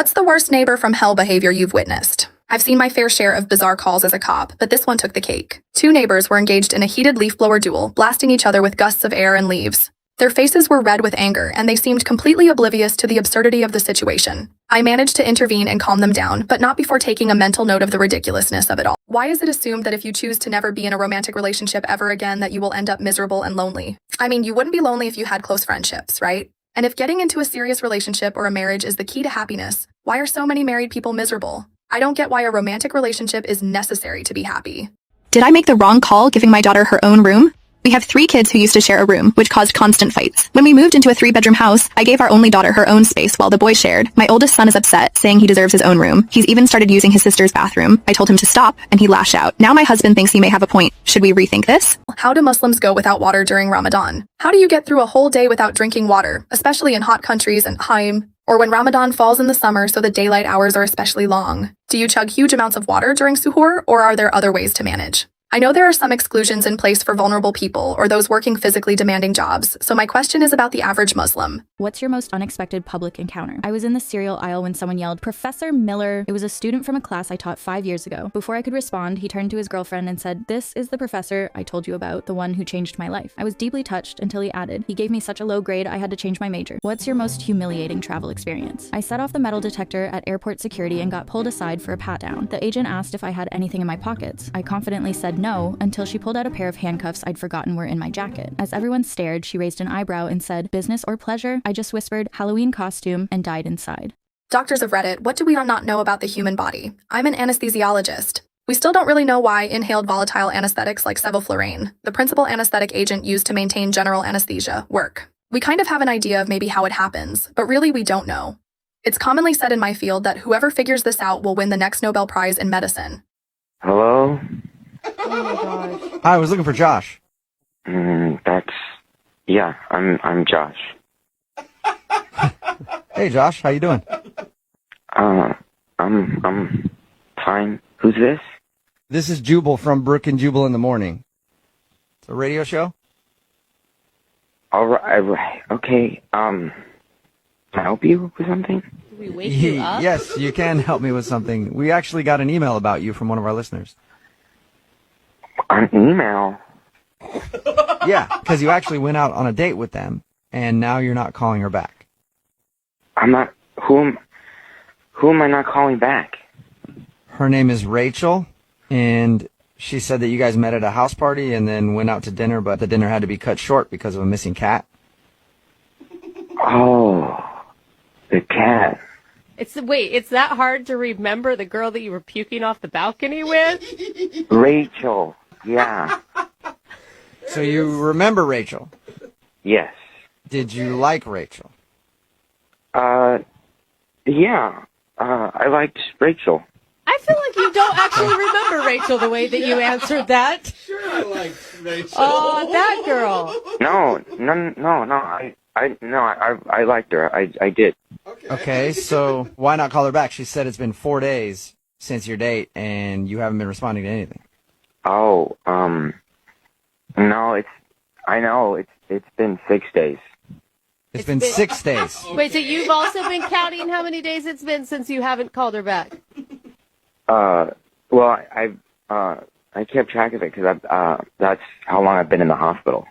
What's the worst neighbor from hell behavior you've witnessed? I've seen my fair share of bizarre calls as a cop, but this one took the cake. Two neighbors were engaged in a heated leaf blower duel, blasting each other with gusts of air and leaves. Their faces were red with anger, and they seemed completely oblivious to the absurdity of the situation. I managed to intervene and calm them down, but not before taking a mental note of the ridiculousness of it all. Why is it assumed that if you choose to never be in a romantic relationship ever again that you will end up miserable and lonely? I mean, you wouldn't be lonely if you had close friendships, right? And if getting into a serious relationship or a marriage is the key to happiness, why are so many married people miserable? I don't get why a romantic relationship is necessary to be happy. Did I make the wrong call giving my daughter her own room? We have 3 kids who used to share a room, which caused constant fights. When we moved into a 3-bedroom house, I gave our only daughter her own space while the boys shared. My oldest son is upset, saying he deserves his own room. He's even started using his sister's bathroom. I told him to stop, and he lashed out. Now my husband thinks he may have a point. Should we rethink this? How do Muslims go without water during Ramadan? How do you get through a whole day without drinking water, especially in hot countries and Haim, or when Ramadan falls in the summer so the daylight hours are especially long? Do you chug huge amounts of water during suhoor, or are there other ways to manage? I know there are some exclusions in place for vulnerable people or those working physically demanding jobs, so my question is about the average Muslim. What's your most unexpected public encounter? I was in the cereal aisle when someone yelled, "Professor Miller!" It was a student from a class I taught 5 years ago. Before I could respond, he turned to his girlfriend and said, "This is the professor I told you about, the one who changed my life." I was deeply touched until he added, "He gave me such a low grade I had to change my major." What's your most humiliating travel experience? I set off the metal detector at airport security and got pulled aside for a pat-down. The agent asked if I had anything in my pockets. I confidently said no, until she pulled out a pair of handcuffs I'd forgotten were in my jacket. As everyone stared, she raised an eyebrow and said, "Business or pleasure?" I just whispered, "Halloween costume," and died inside. Doctors of Reddit, what do we not know about the human body? I'm an anesthesiologist. We still don't really know why inhaled volatile anesthetics like sevoflurane, the principal anesthetic agent used to maintain general anesthesia, work. We kind of have an idea of maybe how it happens, but really we don't know. It's commonly said in my field that whoever figures this out will win the next Nobel Prize in medicine. Hello? Oh my gosh. Hi, I was looking for Josh. I'm Josh. Hey, Josh, how you doing? I'm fine. Who's this? This is Jubal from Brook and Jubal in the Morning. It's a radio show? All right. Okay. Can I help you with something? Did we wake you up? Yes, you can help me with something. We actually got an email about you from one of our listeners. An email? Yeah, because you actually went out on a date with them, and now you're not calling her back. I'm not. Who am I not calling back? Her name is Rachel, and she said that you guys met at a house party and then went out to dinner, but the dinner had to be cut short because of a missing cat. Oh, the cat. It's that hard to remember the girl that you were puking off the balcony with? Rachel. Yeah. So you remember Rachel? Yes. Did you like Rachel? Yeah. I liked Rachel. I feel like you don't actually remember Rachel the way that you answered that. Sure, I liked Rachel. Oh, that girl. No. I liked her. I did. Okay, so why not call her back? She said it's been 4 days since your date, and you haven't been responding to anything. Oh, no, it's been 6 days. It's been 6 days. Wait, so you've also been counting how many days it's been since you haven't called her back? Well, I kept track of it because that's how long I've been in the hospital.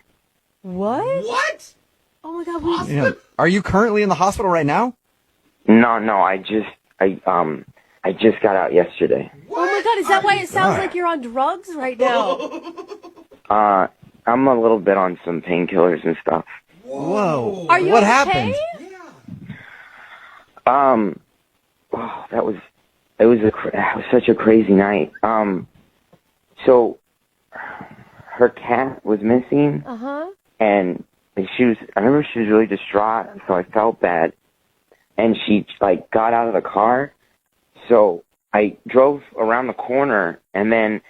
What? What? Oh my God, You know, are you currently in the hospital right now? No, I just got out yesterday. Oh my God, is that why it sounds like you're on drugs right now? I'm a little bit on some painkillers and stuff. Whoa. Are you what okay? happened? It was such a crazy night. So her cat was missing. And I remember she was really distraught, so I felt bad. And she got out of the car. So I drove around the corner, and then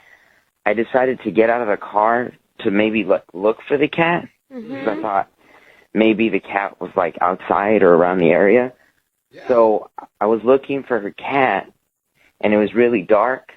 I decided to get out of the car to maybe look for the cat. Because I thought maybe the cat was outside or around the area. Yeah. So I was looking for her cat, and it was really dark,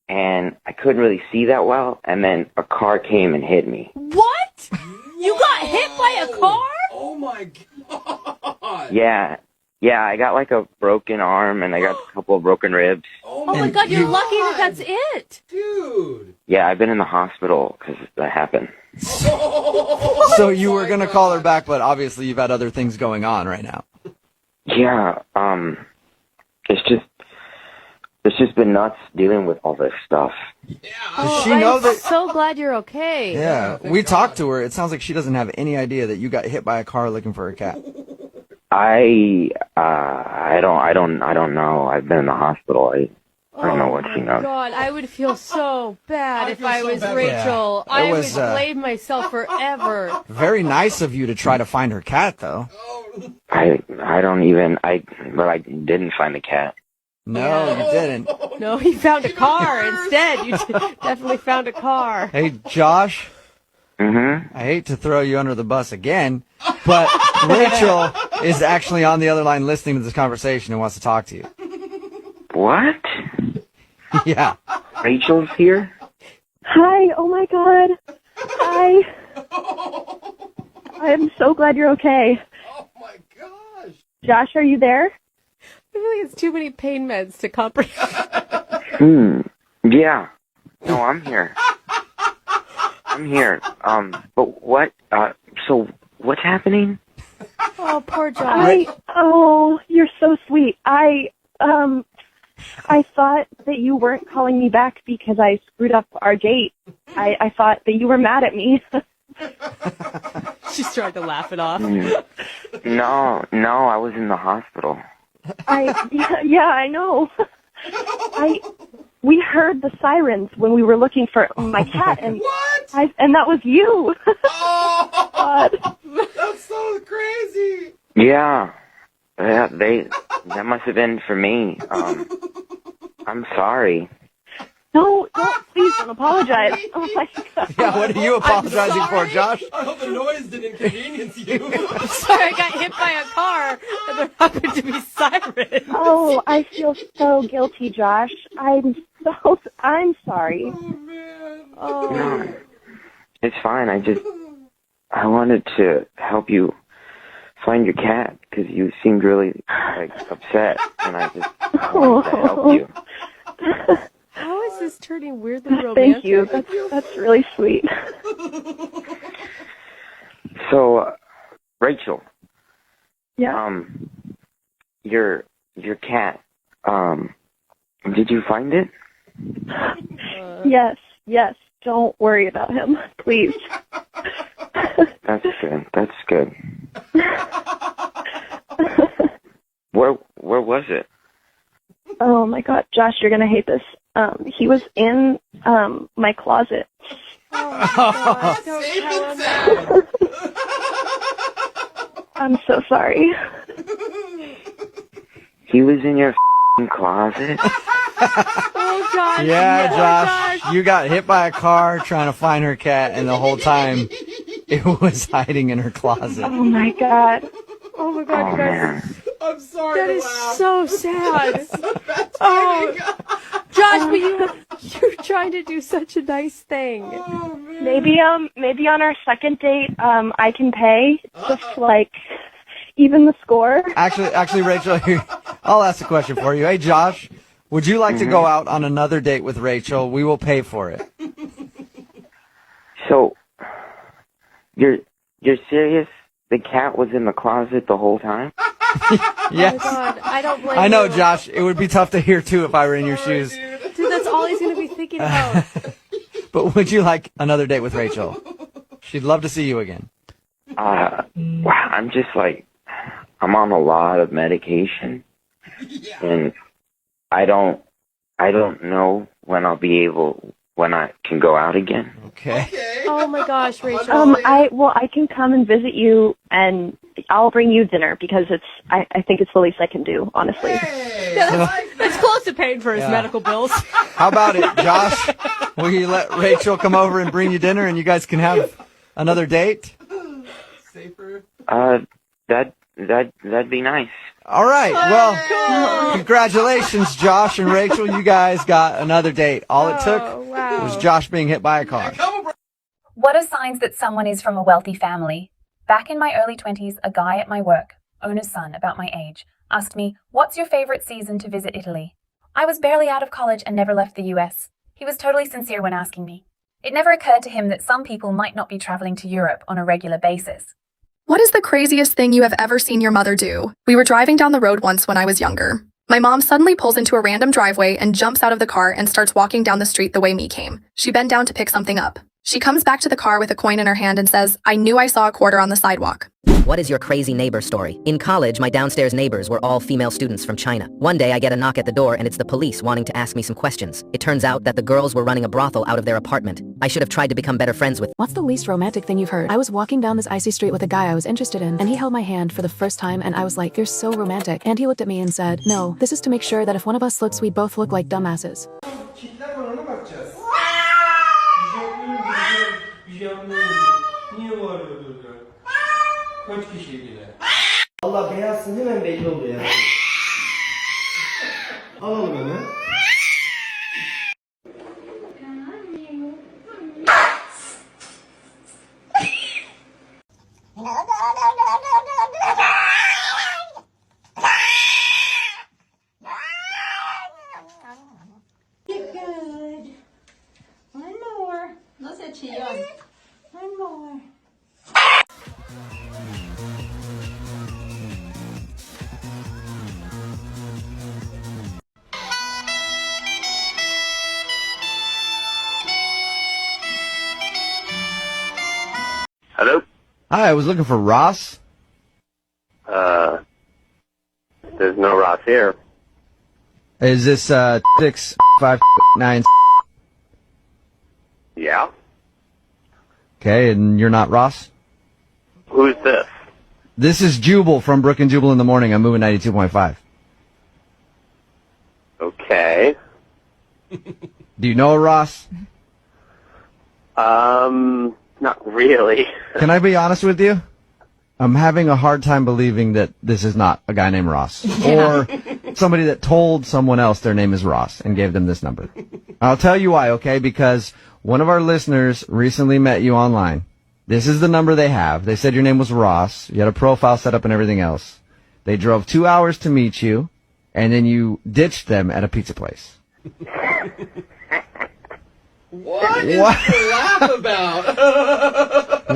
and I couldn't really see that well. And then a car came and hit me. What? You got hit by a car? Oh my God. Yeah. Yeah, I got like a broken arm and I got a couple of broken ribs. Oh my God, you're lucky that that's it. Dude. Yeah, I've been in the hospital because that happened. So you were going to call her back, but obviously you've had other things going on right now. Yeah, it's just been nuts dealing with all this stuff. Does she know I'm that? so glad you're okay. Yeah, we talked to her. It sounds like she doesn't have any idea that you got hit by a car looking for a cat. I don't know. I've been in the hospital. I don't know what she knows. God, I would feel so bad if I was bad. Rachel. Yeah. I would was, blame myself forever. Very nice of you to try to find her cat, though. I but I didn't find the cat. No, you didn't. No, he found a car instead. You definitely found a car. Hey, Josh, Mm-hmm. I hate to throw you under the bus again, but Rachel is actually on the other line listening to this conversation and wants to talk to you. What? Yeah. Rachel's here? Hi, oh my God. Hi. I'm so glad you're okay. Oh my gosh. Josh, are you there? I feel like it's too many pain meds to comprehend. Yeah. No, I'm here. I'm here. But what, so what's happening? Oh, poor Josh. Oh, you're so sweet. I thought that you weren't calling me back because I screwed up our date. I thought that you were mad at me. She's trying to laugh it off. No, I was in the hospital. Yeah, I know. We heard the sirens when we were looking for my cat, and What? and that was you. Oh, God. that's so crazy. Yeah. Yeah, that must have been for me. I'm sorry. No, please don't apologize. Oh my God. Yeah, what are you apologizing for, Josh? I hope the noise didn't inconvenience you. Sorry, I got hit by a car and there happened to be sirens. Oh, I feel so guilty, Josh. I'm sorry. Oh man. Oh, No, it's fine. I wanted to help you find your cat because you seemed really upset, and I wanted to help you. how is this turning weirdly romantic? Thank you. That's really sweet. So, Rachel. Yeah. Your cat. Did you find it? Yes. Don't worry about him, please. That's good. Where was it? Oh my God, Josh, you're gonna hate this. He was in my closet. Oh, don't tell him that. I'm so sorry. He was in your closet? Oh, Josh. Yeah, Oh, Josh, you got hit by a car trying to find her cat, and the whole time it was hiding in her closet. Oh my God. Oh my God, Oh, you guys. man. I'm sorry That to is laugh. so sad. Bad Oh, timing. Josh, but you're trying to do such a nice thing. Oh man. Maybe on our second date, I can pay just like even the score. Actually, Rachel, here, I'll ask a question for you. Hey, Josh, would you like to go out on another date with Rachel? We will pay for it. So, you're serious? The cat was in the closet the whole time? Yes. Oh my God, I don't blame I know, you. Josh. It would be tough to hear, too, if I were in your shoes. Dude, that's all he's going to be thinking about. But would you like another date with Rachel? She'd love to see you again. Wow, I'm just I'm on a lot of medication, and I don't know when I can go out again. Okay. Oh my gosh, Rachel. I can come and visit you, and I'll bring you dinner because I think it's the least I can do, honestly. That's close to paying for his Yeah. medical bills. How about it, Josh? Will you let Rachel come over and bring you dinner, and you guys can have another date? Safer. That'd be nice. All right. Well, congratulations, Josh and Rachel. You guys got another date. All it took wow. was Josh being hit by a car. What are signs that someone is from a wealthy family? Back in my early 20s, a guy at my work, owner's son about my age, asked me, "What's your favorite season to visit Italy?" I was barely out of college and never left the US. He was totally sincere when asking me. It never occurred to him that some people might not be traveling to Europe on a regular basis. What is the craziest thing you have ever seen your mother do? We were driving down the road once when I was younger. My mom suddenly pulls into a random driveway and jumps out of the car and starts walking down the street the way me came. She bent down to pick something up. She comes back to the car with a coin in her hand and says, "I knew I saw a quarter on the sidewalk." What is your crazy neighbor story? In college, my downstairs neighbors were all female students from China. One day, I get a knock at the door and it's the police wanting to ask me some questions. It turns out that the girls were running a brothel out of their apartment. I should have tried to become better friends with. What's the least romantic thing you've heard? I was walking down this icy street with a guy I was interested in, and he held my hand for the first time, and I was like, "You're so romantic." And he looked at me and said, "No, this is to make sure that if one of us slips, we both look like dumbasses." Allah beyazsın hemen belli oluyor yani. Alalım hemen. Good. One more. No se chillón. One more. Hello? Hi, I was looking for Ross. There's no Ross here. Is this 659? Yeah? Okay, and you're not Ross? Who's this? This is Jubal from Brook and Jubal in the Morning. I'm moving 92.5. Okay. Do you know Ross? Not really. Can I be honest with you? I'm having a hard time believing that this is not a guy named Ross. Or somebody that told someone else their name is Ross and gave them this number. I'll tell you why, okay? Because one of our listeners recently met you online. This is the number they have. They said your name was Ross. You had a profile set up and everything else. They drove 2 hours to meet you, and then you ditched them at a pizza place. What is to laugh about?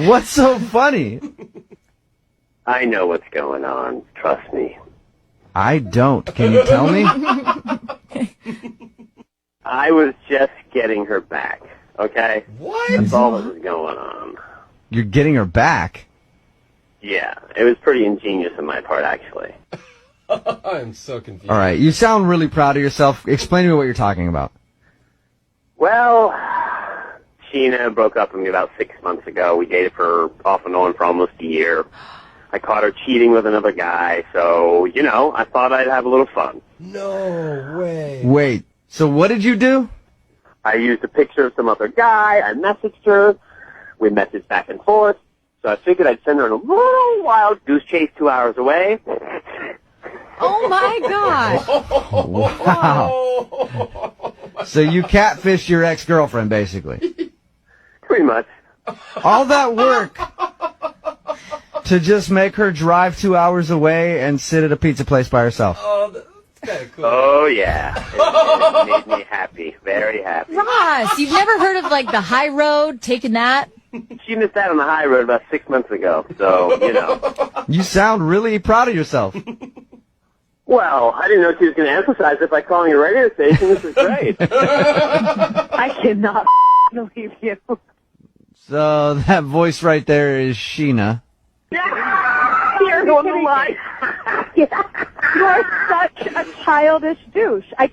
What's so funny? I know what's going on. Trust me. I don't. Can you tell me? I was just getting her back, okay? What? That's all that was going on. You're getting her back? Yeah, it was pretty ingenious on my part, actually. I'm so confused. All right. You sound really proud of yourself. Explain to me what you're talking about. Well, Sheena broke up with me about 6 months ago. We dated for off and on for almost a year. I caught her cheating with another guy, so, you know, I thought I'd have a little fun. No way. Wait. So what did you do? I used a picture of some other guy. I messaged her. We messaged back and forth. So I figured I'd send her on a little wild goose chase 2 hours away. Oh my gosh. Wow. So you catfished your ex-girlfriend, basically. Pretty much. All that work to just make her drive 2 hours away and sit at a pizza place by herself. Oh, that's kind of cool. Oh, yeah. It made me happy. Very happy. Ross, you've never heard of like the high road, taking that? She missed out on the high road about 6 months ago, so, you know. You sound really proud of yourself. Well, I didn't know she was going to emphasize it by calling a radio station. This is great. I cannot believe you. So that voice right there is Sheena. You're on the line. You are such a childish douche. I'm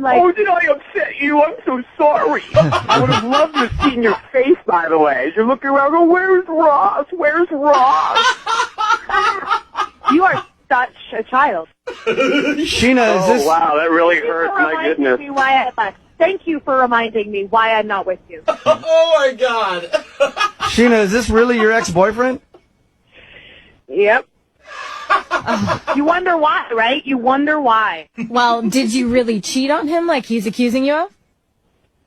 like. Oh, did I upset you? I'm so sorry. I would have loved to have seen your face, by the way, as you're looking around going, where's Ross? Where's Ross? You are such a child. Sheena, is this... Oh, wow, that really hurts. My goodness. Me why I left. Thank you for reminding me why I'm not with you. Oh, my God. Sheena, is this really your ex-boyfriend? Yep. You wonder why, right? You wonder why. Well, did you really cheat on him like he's accusing you of?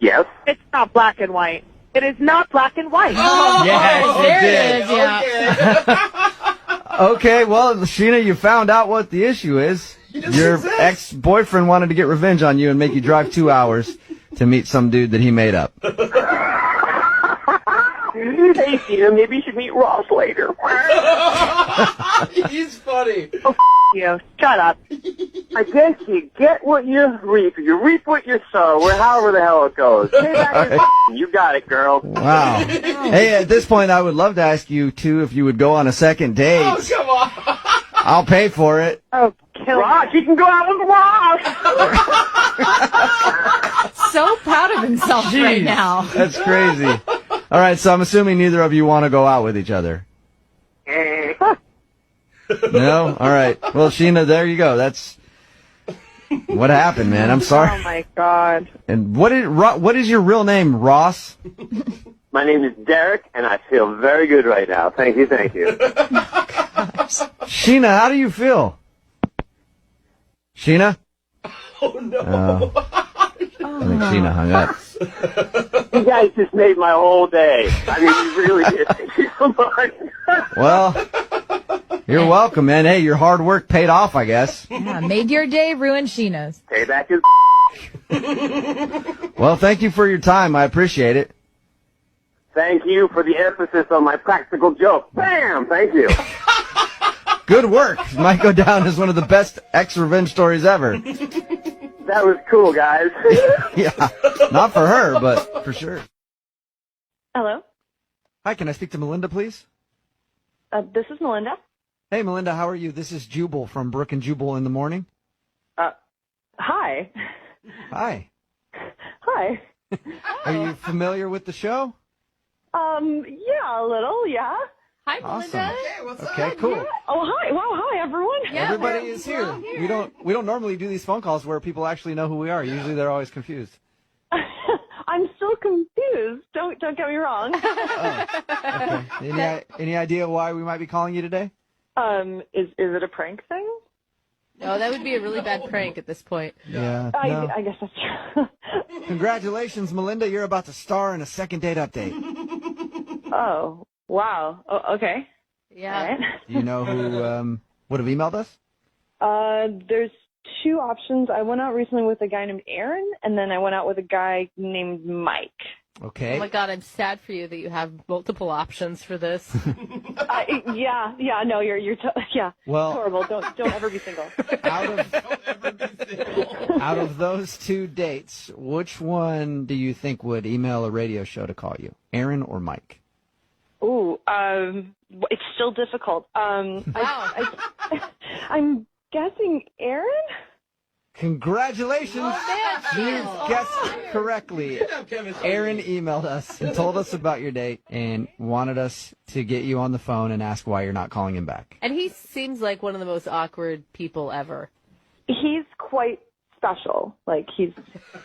Yes. It's not black and white. It is not black and white. Oh, Yes, there it it is, yeah. Okay, well, Sheena, you found out what the issue is. Your ex-boyfriend wanted to get revenge on you and make you drive 2 hours to meet some dude that he made up. Hey, Tina, maybe you should meet Ross later. He's funny. Oh, you. Shut up. I guess you get what you reap. You reap what you sow, or however the hell it goes. You got it, girl. Wow. Hey, at this point, I would love to ask you, too, if you would go on a second date. Oh, come on. I'll pay for it. Oh, Ross, you can go out with Ross. So proud of himself right now. That's crazy. All right, so I'm assuming neither of you want to go out with each other. No? All right. Well, Sheena, there you go. That's what happened, man. I'm sorry. Oh my God. And what is your real name, Ross? My name is Derek, and I feel very good right now. Thank you, thank you. Sheena, how do you feel? Sheena? Oh, no. I think Sheena hung up. You guys just made my whole day. I mean, you really did. Thank you so much. Well, you're welcome, man. Hey, your hard work paid off, I guess. Yeah, made your day, ruined Sheena's. Payback is Well, thank you for your time. I appreciate it. Thank you for the emphasis on my practical joke. Bam! Thank you. Good work. Might go down as one of the best ex-revenge stories ever. That was cool, guys. Yeah, not for her, but for sure. Hello? Hi, can I speak to Melinda, please? This is Melinda. Hey, Melinda, how are you? This is Jubal from Brook and Jubal in the Morning. Hi. Hi. Hi. Are you familiar with the show? Yeah, a little, yeah. Hi, Awesome. Melinda. Okay, cool. Yeah. Oh, hi. Wow, hi, everyone. Everybody is here. We don't normally do these phone calls where people actually know who we are. Usually they're always confused. I'm still confused. Don't get me wrong. Okay. Any idea why we might be calling you today? Is it a prank thing? No, that would be a really bad prank at this point. Yeah. I guess that's true. Congratulations, Melinda. You're about to star in a second date update. Oh, wow. Oh, okay. Yeah. All right. Do you know who would have emailed us? There's two options. I went out recently with a guy named Aaron, and then I went out with a guy named Mike. Okay. Oh my God, I'm sad for you that you have multiple options for this. Yeah. No, you're yeah. Well, it's horrible. Don't ever be single. Out of those two dates, which one do you think would email a radio show to call you, Aaron or Mike? Ooh, it's still difficult. Wow. I'm guessing Aaron. Congratulations! You guessed correctly. Aaron emailed us and told us about your date and wanted us to get you on the phone and ask why you're not calling him back. And he seems like one of the most awkward people ever. He's quite special. Like he's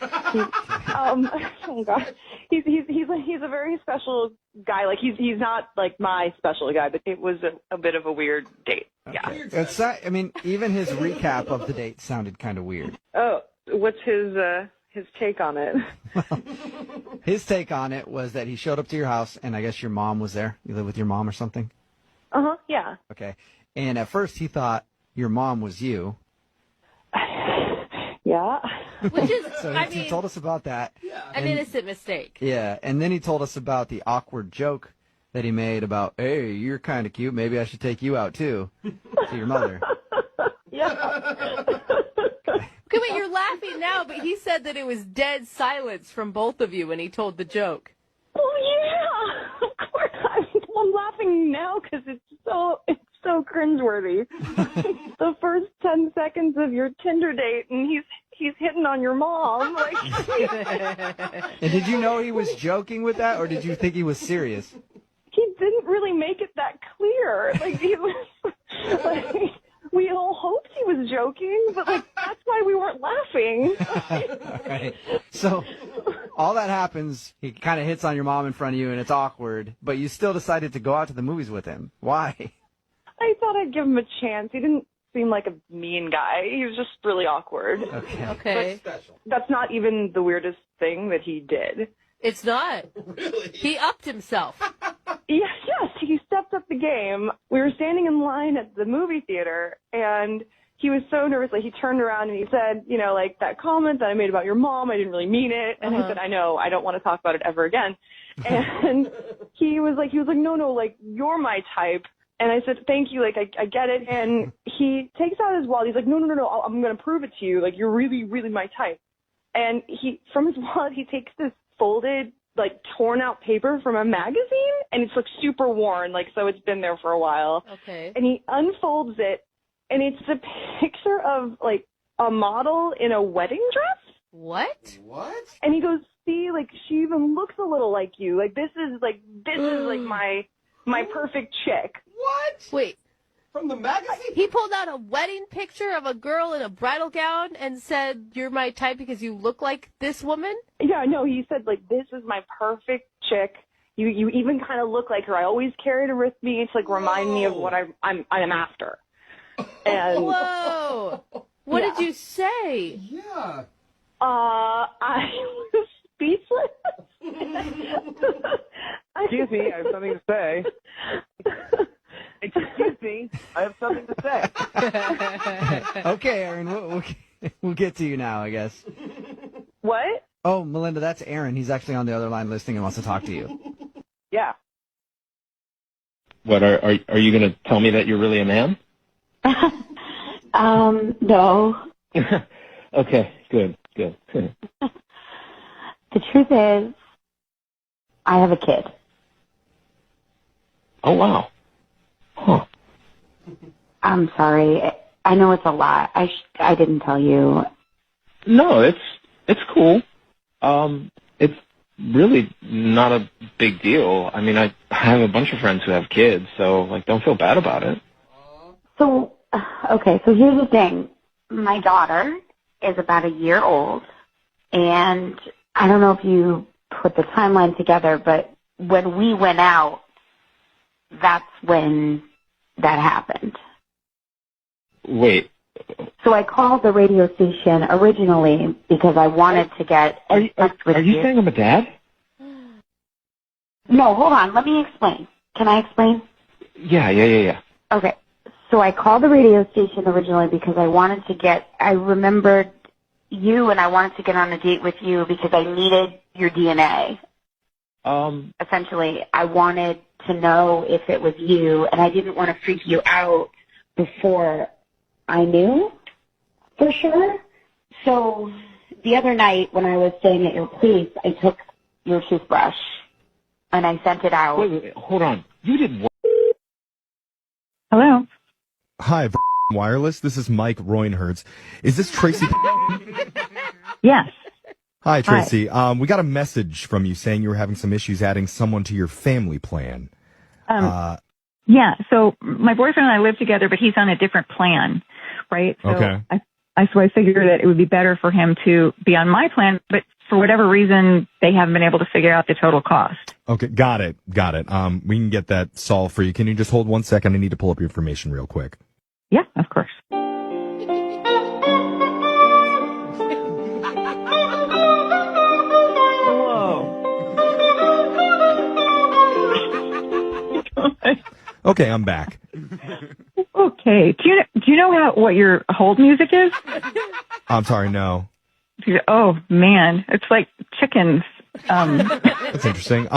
oh God, he's a very special guy. Like he's not like my special guy, but it was a bit of a weird date. Okay. Yeah. I mean, even his recap of the date sounded kind of weird. Oh, what's his take on it? His take on it was that he showed up to your house, and I guess your mom was there. You live with your mom or something? Yeah. Okay. And at first he thought your mom was you. Yeah. Which is, So he told us about that. an innocent mistake. Yeah, and then he told us about the awkward joke that he made about, hey, you're kind of cute. Maybe I should take you out, too, to your mother. Yeah. Okay, wait, you're laughing now, but he said that it was dead silence from both of you when he told the joke. Oh, yeah. Of course. I'm laughing now because it's so cringeworthy. The first 10 seconds of your Tinder date, and he's hitting on your mom. Like, And did you know he was joking with that, or did you think he was serious? he didn't really make it that clear. Like, he was, like, we all hoped he was joking, but like that's why we weren't laughing. Right. So all that happens, he kind of hits on your mom in front of you, and it's awkward, but you still decided to go out to the movies with him. Why? I thought I'd give him a chance. He didn't seem like a mean guy. He was just really awkward. Okay. That's not even the weirdest thing that he did. It's not. Really? He upped himself. Yes, he stepped up the game. We were standing in line at the movie theater, and he was so nervous. Like, he turned around and he said, you know, like, that comment that I made about your mom, I didn't really mean it. And I said, I know, I don't want to talk about it ever again. And he was like, no, like, you're my type. And I said, thank you, like, I get it. And he takes out his wallet. He's like, no, I'm going to prove it to you. Like, you're really, really my type. And from his wallet, he takes this folded, like, torn out paper from a magazine, and it's, like, super worn, like, so it's been there for a while. Okay. And he unfolds it, and it's a picture of, like, a model in a wedding dress. What? And he goes, see, like, she even looks a little like you. Like, this is my perfect chick. What? Wait. From the magazine? He pulled out a wedding picture of a girl in a bridal gown and said, you're my type because you look like this woman? Yeah, no, he said, like, this is my perfect chick. You even kind of look like her. I always carried her with me to, like, remind me of what I'm after. And whoa! What did you say? Yeah. I was speechless. Excuse me, I have something to say. Excuse me, I have something to say. Okay, Aaron, we'll get to you now, I guess. What? Oh, Melinda, that's Aaron. He's actually on the other line listening and wants to talk to you. Yeah. What, are you going to tell me that you're really a man? No. Okay, good. The truth is, I have a kid. Oh, wow. Huh. I'm sorry. I know it's a lot. I didn't tell you. No, it's cool. It's really not a big deal. I mean, I have a bunch of friends who have kids, so, like, don't feel bad about it. So, okay, so here's the thing. My daughter is about a year old, and I don't know if you put the timeline together, but when we went out, that's when that happened. Wait. So I called the radio station originally because I wanted to get in touch with you. Are you saying I'm a dad? No, hold on. Let me explain. Can I explain? Yeah. Okay. So I called the radio station originally because I remembered you and I wanted to get on a date with you because I needed your DNA. Essentially, I wanted to know if it was you, and I didn't want to freak you out before I knew for sure. So the other night when I was staying at your place, I took your toothbrush and I sent it out. Wait, hold on. You did what? Hello. Hi, Wireless. This is Mike Roinhertz. Is this Tracy? Yes. Hi, Tracy. We got a message from you saying you were having some issues adding someone to your family plan. Yeah. So my boyfriend and I live together, but he's on a different plan, right? So okay. I figured that it would be better for him to be on my plan, but for whatever reason, they haven't been able to figure out the total cost. Okay, got it. We can get that solved for you. Can you just hold 1 second? I need to pull up your information real quick. Yeah, of course. Okay, I'm back. Okay. Do you know what your hold music is? I'm sorry, no. Oh man, it's like chickens. That's interesting.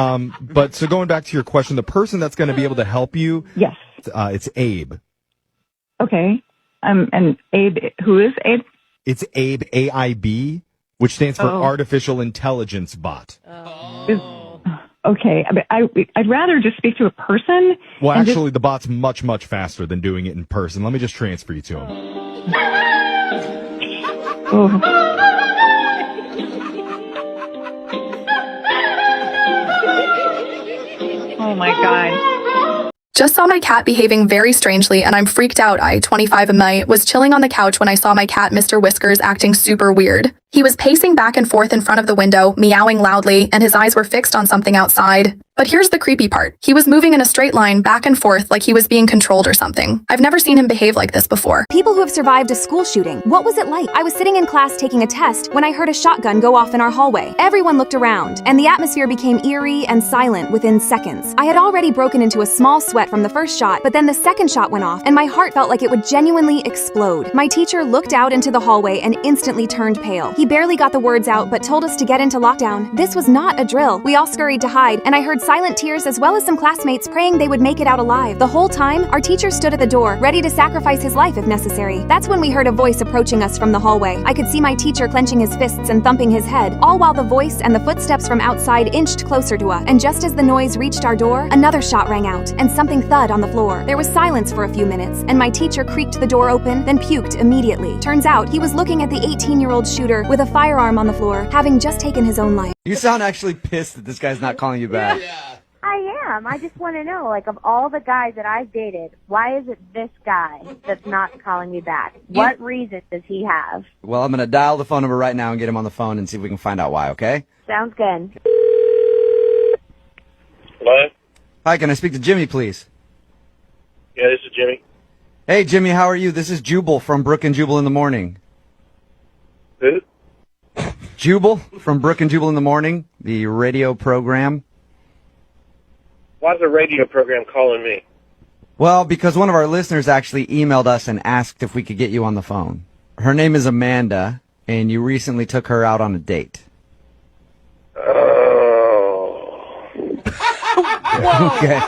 But so going back to your question, the person that's going to be able to help you, yes, it's Abe. Okay. And Abe, who is Abe? It's Abe, AIB, which stands for Artificial Intelligence Bot. Okay, I'd rather just speak to a person. Well, actually, the bot's much, much faster than doing it in person. Let me just transfer you to him. Oh my God. Just saw my cat behaving very strangely and I'm freaked out. I, 25 am I, was chilling on the couch when I saw my cat Mr. Whiskers acting super weird. He was pacing back and forth in front of the window, meowing loudly, and his eyes were fixed on something outside. But here's the creepy part. He was moving in a straight line back and forth like he was being controlled or something. I've never seen him behave like this before. People who have survived a school shooting, what was it like? I was sitting in class taking a test when I heard a shotgun go off in our hallway. Everyone looked around, and the atmosphere became eerie and silent within seconds. I had already broken into a small sweat from the first shot, but then the second shot went off, and my heart felt like it would genuinely explode. My teacher looked out into the hallway and instantly turned pale. He barely got the words out, but told us to get into lockdown. This was not a drill. We all scurried to hide, and I heard silent tears as well as some classmates praying they would make it out alive. The whole time, our teacher stood at the door, ready to sacrifice his life if necessary. That's when we heard a voice approaching us from the hallway. I could see my teacher clenching his fists and thumping his head, all while the voice and the footsteps from outside inched closer to us. And just as the noise reached our door, another shot rang out, and something thud on the floor. There was silence for a few minutes, and my teacher creaked the door open, then puked immediately. Turns out, he was looking at the 18-year-old shooter with a firearm on the floor, having just taken his own life. You sound actually pissed that this guy's not calling you back. I am. I just want to know, like, of all the guys that I've dated, why is it this guy that's not calling me back? What reason does he have? Well, I'm going to dial the phone number right now and get him on the phone and see if we can find out why, okay? Sounds good. Hello? Hi, can I speak to Jimmy, please? Yeah, this is Jimmy. Hey, Jimmy, how are you? This is Jubal from Brook and Jubal in the Morning. Who? Jubal from Brook and Jubal in the Morning, the radio program. Why's the radio program calling me? Well, because one of our listeners actually emailed us and asked if we could get you on the phone. Her name is Amanda, and you recently took her out on a date. Oh. Okay.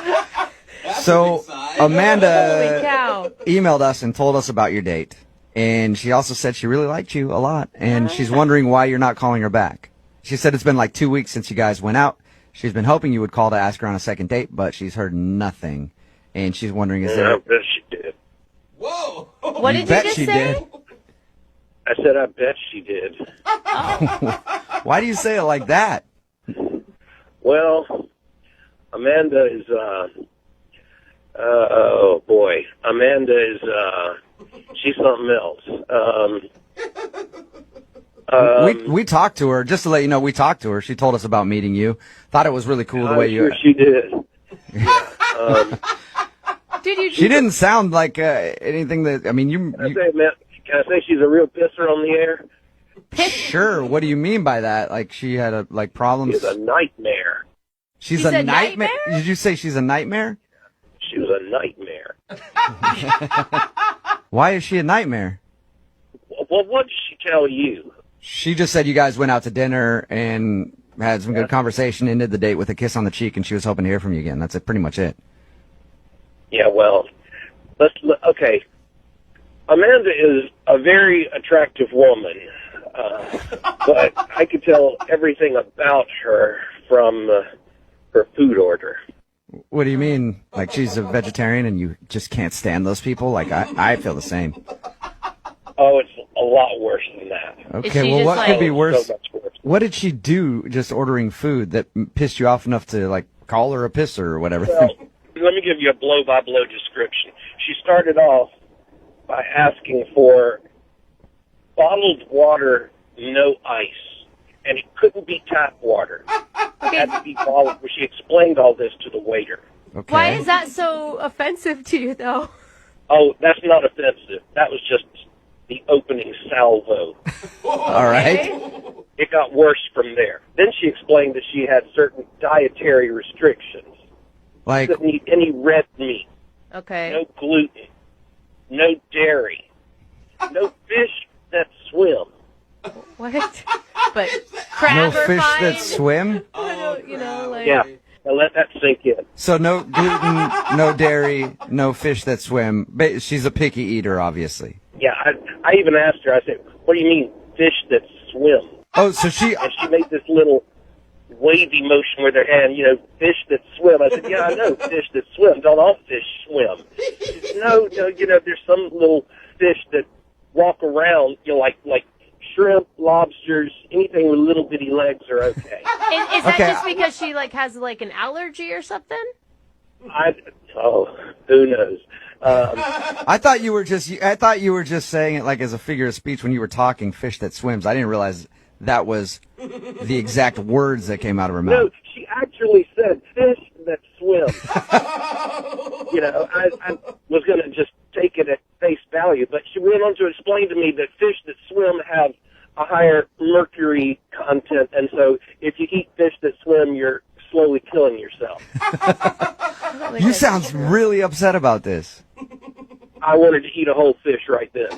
So, Amanda Holy cow. emailed us and told us about your date. And she also said she really liked you a lot, and she's wondering why you're not calling her back. She said it's been like 2 weeks since you guys went out. She's been hoping you would call to ask her on a second date, but she's heard nothing. And she's wondering, is there... I bet she did. Whoa! What did you bet just she say? did. I said, I bet she did. Why do you say it like that? Well, Amanda is, oh boy. Amanda is, she's something else. We talked to her, just to let you know, we talked to her. She told us about meeting you. Thought it was really cool the way you... Sure she did. She didn't sound like anything that... I mean, Can I say she's a real pisser on the air? Sure. What do you mean by that? Like she had problems? She's a nightmare. She's a nightmare? Did you say she's a nightmare? She was a nightmare. Why is she a nightmare? Well, what did she tell you? She just said you guys went out to dinner and had some good conversation, ended the date with a kiss on the cheek, and she was hoping to hear from you again. That's pretty much it. Yeah, well, okay. Amanda is a very attractive woman, but I could tell everything about her from her food order. What do you mean? Like she's a vegetarian and you just can't stand those people? Like I feel the same. Oh, it's a lot worse than that. Okay, well, what could be worse? What did she do just ordering food that pissed you off enough to, like, call her a pisser or whatever? Well, let me give you a blow-by-blow description. She started off by asking for bottled water, no ice, and it couldn't be tap water. It had to be bottled. She explained all this to the waiter. Okay. Why is that so offensive to you, though? Oh, that's not offensive. That was just the opening salvo. All right. It got worse from there. Then she explained that she had certain dietary restrictions. Like? She didn't eat any red meat. Okay. No gluten. No dairy. No fish that swim. What? But crab No are fish fine. that swim? You know, like... Yeah. Now let that sink in. So no gluten, no dairy, no fish that swim. She's a picky eater, obviously. Yeah, I even asked her, I said, what do you mean fish that swim? Oh, so she... And she made this little wavy motion with her hand, fish that swim. I said, yeah, I know fish that swim. Don't all fish swim? No, there's some little fish that walk around, like shrimp, lobsters, anything with little bitty legs are okay. Is that just because she has an allergy or something? Who knows? I thought you were just saying it like as a figure of speech when you were talking fish that swims. I didn't realize that was the exact words that came out of her mouth. No, she actually said fish that swim. You know, I was going to just take it at face value, but she went on to explain to me that fish that swim have a higher mercury content, and so if you eat fish that swim, you're slowly killing yourself. You sound really upset about this. I wanted to eat a whole fish right then.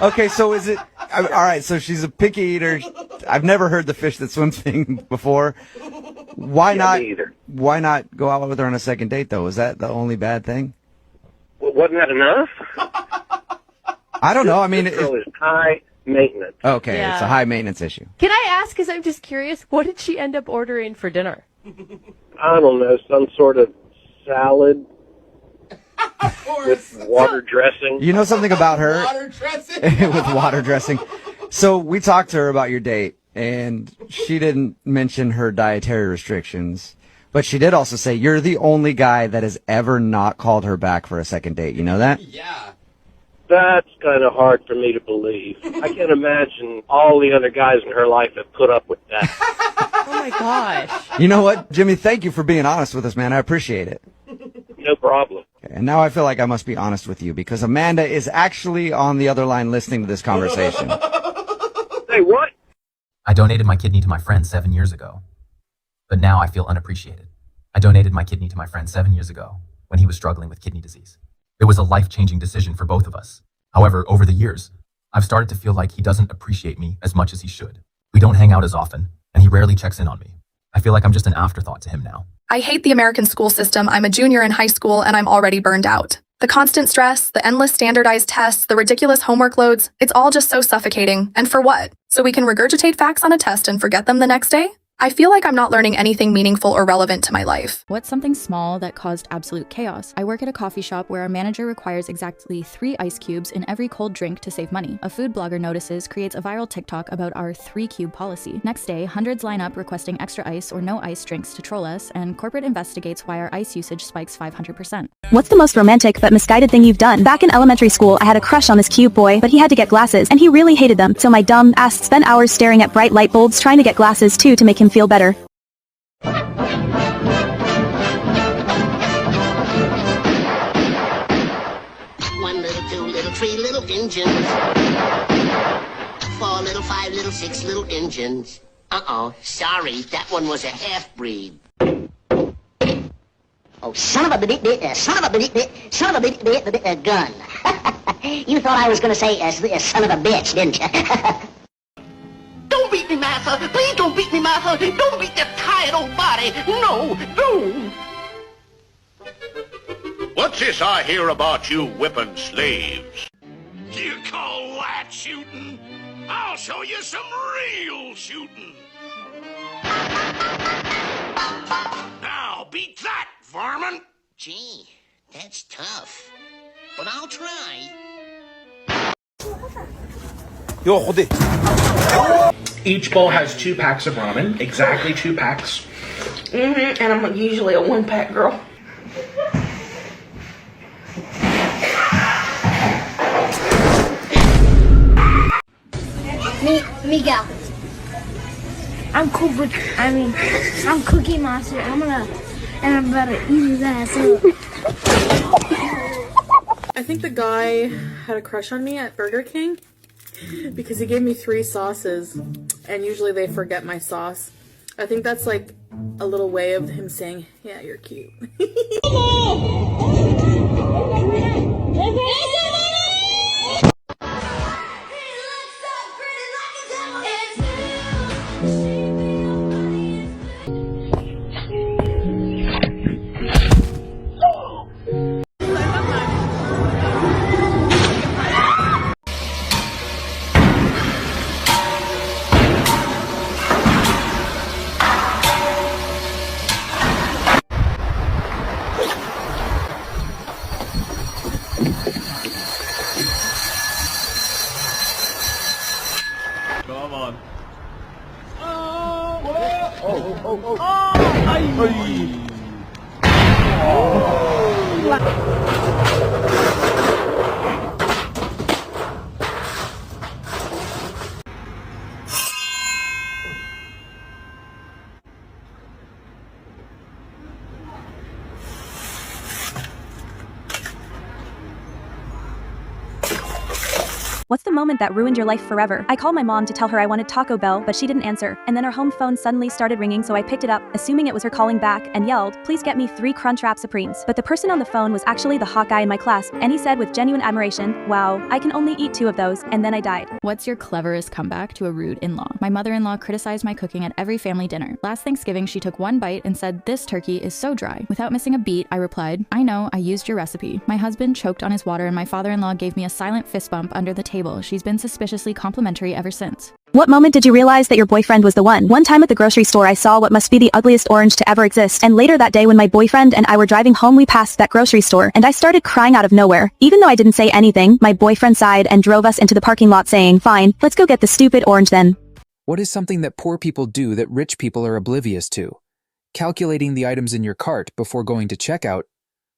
Okay, so is it all right? So she's a picky eater. I've never heard the fish that swims thing before. Why not? Me either. Why not go out with her on a second date though? Is that the only bad thing? Well, wasn't that enough? I don't know. I mean, this girl is high maintenance. Okay, Yeah. it's a high maintenance issue. Can I ask, because I'm just curious, what did she end up ordering for dinner? I don't know, some sort of salad with water dressing. You know something about her? Water dressing? With water dressing. So we talked to her about your date, and she didn't mention her dietary restrictions, but she did also say you're the only guy that has ever not called her back for a second date. You know that? Yeah. That's kind of hard for me to believe. I can't imagine all the other guys in her life have put up with that. Oh my gosh. You know what, Jimmy? Thank you for being honest with us, man. I appreciate it. No problem. And now I feel like I must be honest with you because Amanda is actually on the other line listening to this conversation. Hey, what? I donated my kidney to my friend 7 years ago, but now I feel unappreciated. I donated my kidney to my friend 7 years ago when he was struggling with kidney disease. It was a life-changing decision for both of us. However, over the years, I've started to feel like he doesn't appreciate me as much as he should. We don't hang out as often, and he rarely checks in on me. I feel like I'm just an afterthought to him now. I hate the American school system. I'm a junior in high school and I'm already burned out. The constant stress, the endless standardized tests, the ridiculous homework loads, it's all just so suffocating. And for what? So we can regurgitate facts on a test and forget them the next day? I feel like I'm not learning anything meaningful or relevant to my life. What's something small that caused absolute chaos? I work at a coffee shop where our manager requires exactly 3 ice cubes in every cold drink to save money. A food blogger notices, creates a viral TikTok about our 3-cube policy. Next day, hundreds line up requesting extra ice or no ice drinks to troll us, and corporate investigates why our ice usage spikes 500%. What's the most romantic but misguided thing you've done? Back in elementary school, I had a crush on this cute boy, but he had to get glasses, and he really hated them. So my dumb ass spent hours staring at bright light bulbs trying to get glasses too to make him feel better. One little, 2 little, 3 little engines. 4 little, 5 little, 6 little engines. Uh-oh, sorry, that one was a half-breed. Oh, son of a gun. You thought I was going to say son of a bitch, didn't you? Don't beat me, Martha. Please don't beat me, Martha. Don't beat that tired old body. No, don't. What's this I hear about you whipping slaves? Do you call that shooting? I'll show you some real shooting. Now, beat that, varmint. Gee, that's tough. But I'll try. Each bowl has 2 packs of ramen, exactly 2 packs. And I'm usually a 1-pack girl. Miguel. I'm Cookie Monster. I'm about to eat his ass up. I think the guy had a crush on me at Burger King because he gave me 3 sauces, and usually they forget my sauce. I think that's like a little way of him saying, yeah, you're cute. Come on. Oh. moment that ruined your life forever? I called my mom to tell her I wanted Taco Bell, but she didn't answer, and then her home phone suddenly started ringing, so I picked it up, assuming it was her calling back, and yelled, "Please get me 3 Crunchwrap Supremes." But the person on the phone was actually the hot guy in my class, and he said with genuine admiration, "Wow, I can only eat 2 of those," and then I died. What's your cleverest comeback to a rude in-law? My mother-in-law criticized my cooking at every family dinner. Last Thanksgiving, she took one bite and said, "This turkey is so dry." Without missing a beat, I replied, "I know, I used your recipe." My husband choked on his water and my father-in-law gave me a silent fist bump under the table. She's been suspiciously complimentary ever since. What moment did you realize that your boyfriend was the one? One time at the grocery store I saw what must be the ugliest orange to ever exist, and later that day when my boyfriend and I were driving home we passed that grocery store, and I started crying out of nowhere. Even though I didn't say anything, my boyfriend sighed and drove us into the parking lot saying, "Fine, let's go get the stupid orange then." What is something that poor people do that rich people are oblivious to? Calculating the items in your cart before going to checkout.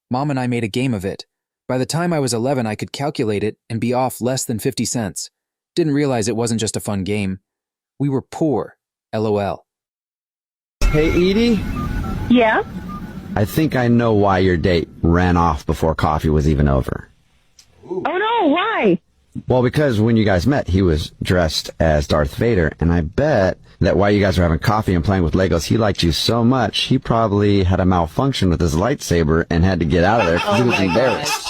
Mom and I made a game of it. By the time I was 11, I could calculate it and be off less than 50 cents. Didn't realize it wasn't just a fun game. We were poor. LOL. Hey, Edie? Yeah? I think I know why your date ran off before coffee was even over. Oh no, why? Well, because when you guys met, he was dressed as Darth Vader, and I bet that while you guys were having coffee and playing with Legos, he liked you so much, he probably had a malfunction with his lightsaber and had to get out of there because he was embarrassed.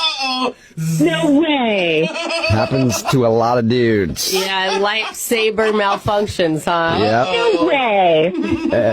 No way. Happens to a lot of dudes. Yeah, lightsaber malfunctions, huh? Yep. No way.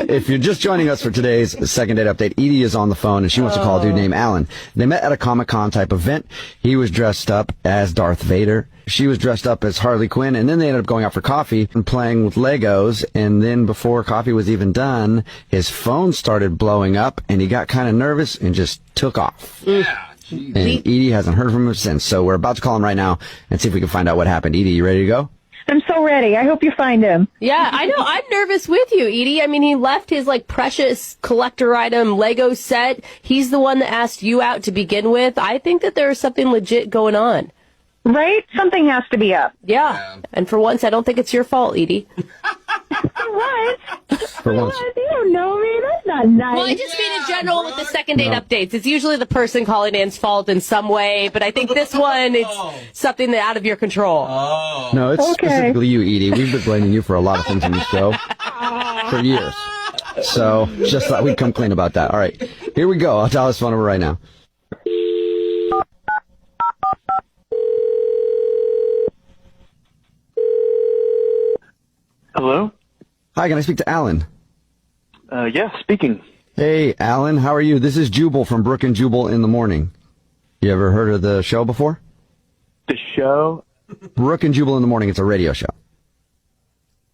If you're just joining us for today's second date update, Edie is on the phone and she wants to call a dude named Alan. They met at a Comic-Con type event. He was dressed up as Darth Vader. She was dressed up as Harley Quinn, and then they ended up going out for coffee and playing with Legos, and then before coffee was even done, his phone started blowing up, and he got kind of nervous and just took off. Yeah. And Edie hasn't heard from him since, so we're about to call him right now and see if we can find out what happened. Edie, you ready to go? I'm so ready. I hope you find him. Yeah, I know. I'm nervous with you, Edie. I mean, he left his, precious collector item Lego set. He's the one that asked you out to begin with. I think that there is something legit going on. Right? Something has to be up. Yeah. And for once, I don't think it's your fault, Edie. What? For once. You don't know me. That's not nice. Well, I just mean in general with the second date updates. It's usually the person calling in's fault in some way, but I think this one, it's something that out of your control. No, it's specifically you, Edie. We've been blaming you for a lot of things on this show for years. So, just thought we'd come clean about that. All right, here we go. I'll dial his phone number right now. Hello? Hi, can I speak to Alan? Yeah, speaking. Hey, Alan, how are you? This is Jubal from Brook and Jubal in the Morning. You ever heard of the show before? The show? Brook and Jubal in the Morning. It's a radio show.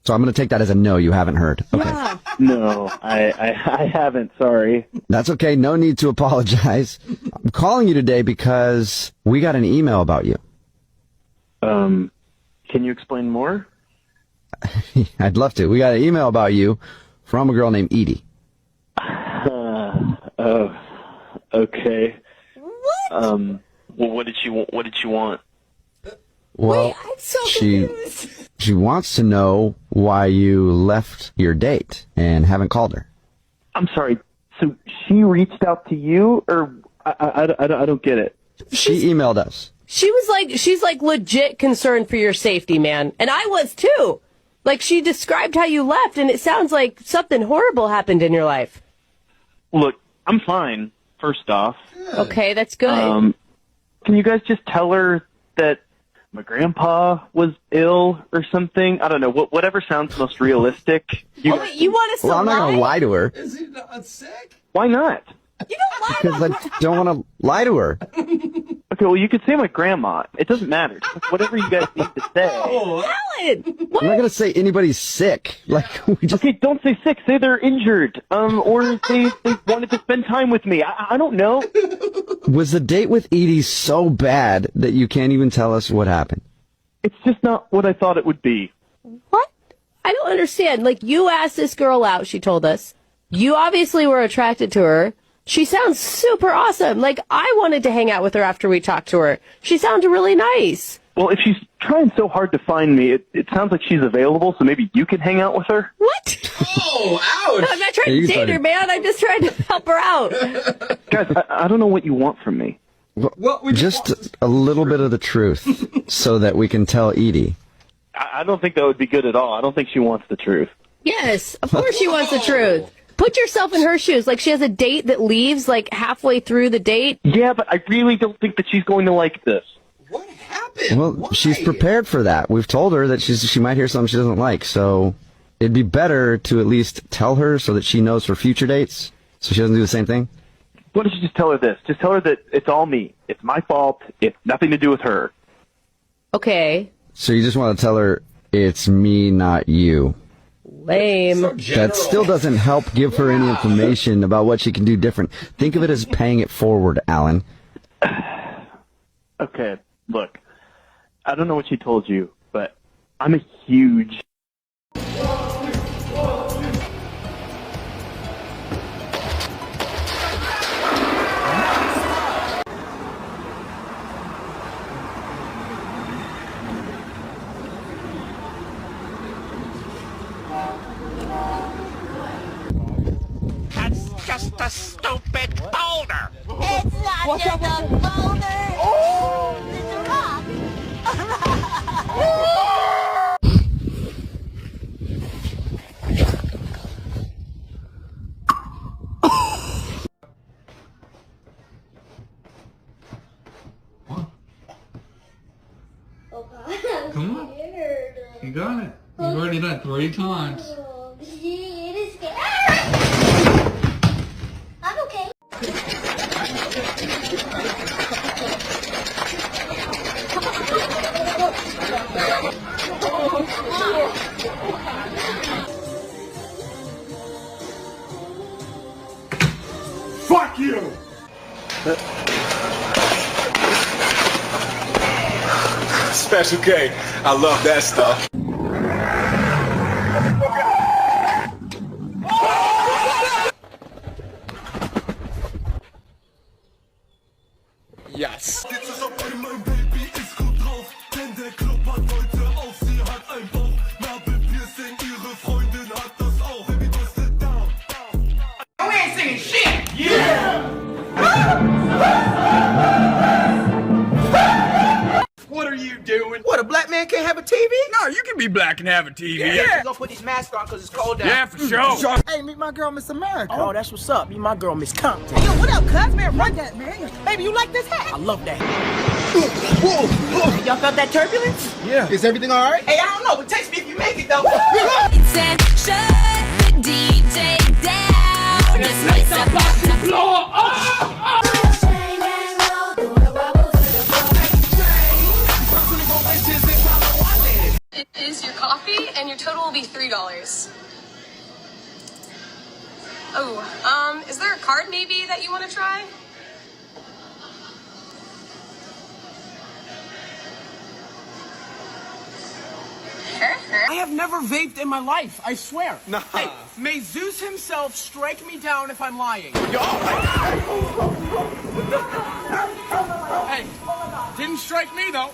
So I'm going to take that as a no, you haven't heard. Okay. Yeah. No, I haven't, sorry. That's okay. No need to apologize. I'm calling you today because we got an email about you. Can you explain more? I'd love to. We got an email about you from a girl named Edie. Oh, okay. What? Well, what did she want? Well, Wait, I'm so she confused. she wants to know why you left your date and haven't called her. I'm sorry. So she reached out to you, or I don't get it. She emailed us. She's legit concerned for your safety, man. And I was too. She described how you left, and it sounds like something horrible happened in your life. Look, I'm fine, first off. Okay, that's good. Can you guys just tell her that my grandpa was ill or something? I don't know. Whatever sounds most realistic. You want us to Well, I'm not going to lie to her. Is he not sick? Why not? You don't lie Because I don't want to lie to her. Okay, well, you could say my grandma. It doesn't matter. Just whatever you guys need to say. Alan! What? I'm not going to say anybody's sick. Okay, don't say sick. Say they're injured. Or they wanted to spend time with me. I don't know. Was the date with Edie so bad that you can't even tell us what happened? It's just not what I thought it would be. What? I don't understand. You asked this girl out, she told us. You obviously were attracted to her. She sounds super awesome. I wanted to hang out with her after we talked to her. She sounded really nice. Well, if she's trying so hard to find me, it sounds like she's available, so maybe you can hang out with her? What? Oh, ouch! No, I'm not trying to date her, man. I'm just trying to help her out. Guys, I don't know what you want from me. Well, just a little bit of the truth so that we can tell Edie. I don't think that would be good at all. I don't think she wants the truth. Yes, of course she wants the truth. Put yourself in her shoes. Like, she has a date that leaves, like, halfway through the date. Yeah, but I really don't think that she's going to like this. Well, she's prepared for that. We've told her that she might hear something she doesn't like, so it'd be better to at least tell her so that she knows for future dates, so she doesn't do the same thing. Why don't you just tell her this? Just tell her that it's all me. It's my fault. It's nothing to do with her. Okay. So you just want to tell her it's me, not you. Lame. That still doesn't help give her any information about what she can do different. Think of it as paying it forward, Alan. Okay, look. I don't know what she told you, but I'm a huge... That's just a stupid boulder. It's not just a boulder. Oh, it's a rock. Come on. You got it. You've already done it 3 times. It is scary. I'm okay. Fuck you! Special K. I love that stuff. Yes. We ain't singing shit! Yeah! What are you doing? What, a black man can't have a TV? No, you can be black and have a TV. Yeah. Go put these masks on because it's cold out. Yeah, for sure. Hey, meet my girl, Miss America. Oh, that's what's up. Meet my girl, Miss Compton. Hey, yo, what up, cuz? Man, run that, man. Baby, you like this hat? I love that. Hey, y'all felt that turbulence? Yeah. Is everything all right? Hey, I don't know, but text me if you make it, though. Shut the DJ down. Just raise up the floor. It is your coffee, and your total will be $3. Oh, is there a card maybe that you want to try? I have never vaped in my life, I swear. Nah. Hey, may Zeus himself strike me down if I'm lying. Hey, didn't strike me though.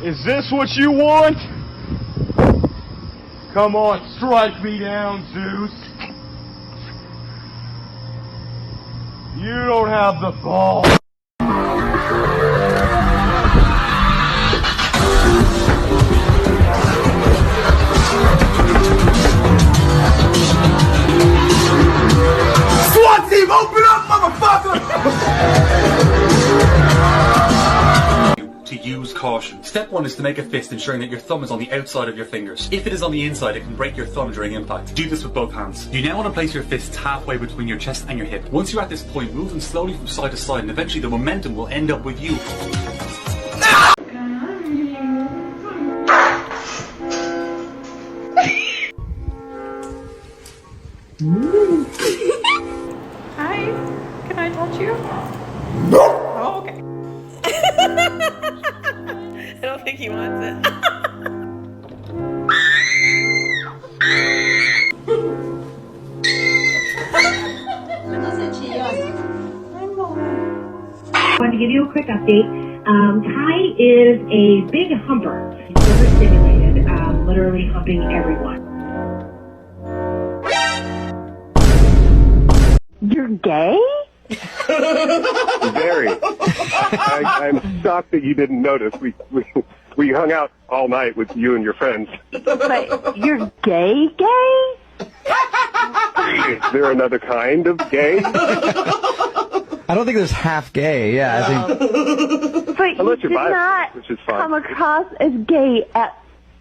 Is this what you want? Come on, strike me down, Zeus. You don't have the ball. SWAT team, open up, motherfucker! To use caution. Step 1 is to make a fist, ensuring that your thumb is on the outside of your fingers. If it is on the inside, it can break your thumb during impact. Do this with both hands. You now want to place your fists halfway between your chest and your hip. Once you're at this point, move them slowly from side to side, and eventually the momentum will end up with you. Hi, can I touch you? Oh, okay. I don't think he wants it. I wanted to give you a quick update. Ty is a big humper. He's overstimulated. started literally humping everyone. You're gay? Very. I'm shocked that you didn't notice. We hung out all night with you and your friends. But you're gay? Is there another kind of gay? I don't think there's half gay. Yeah, I think. But you did not which is fine. come across as gay at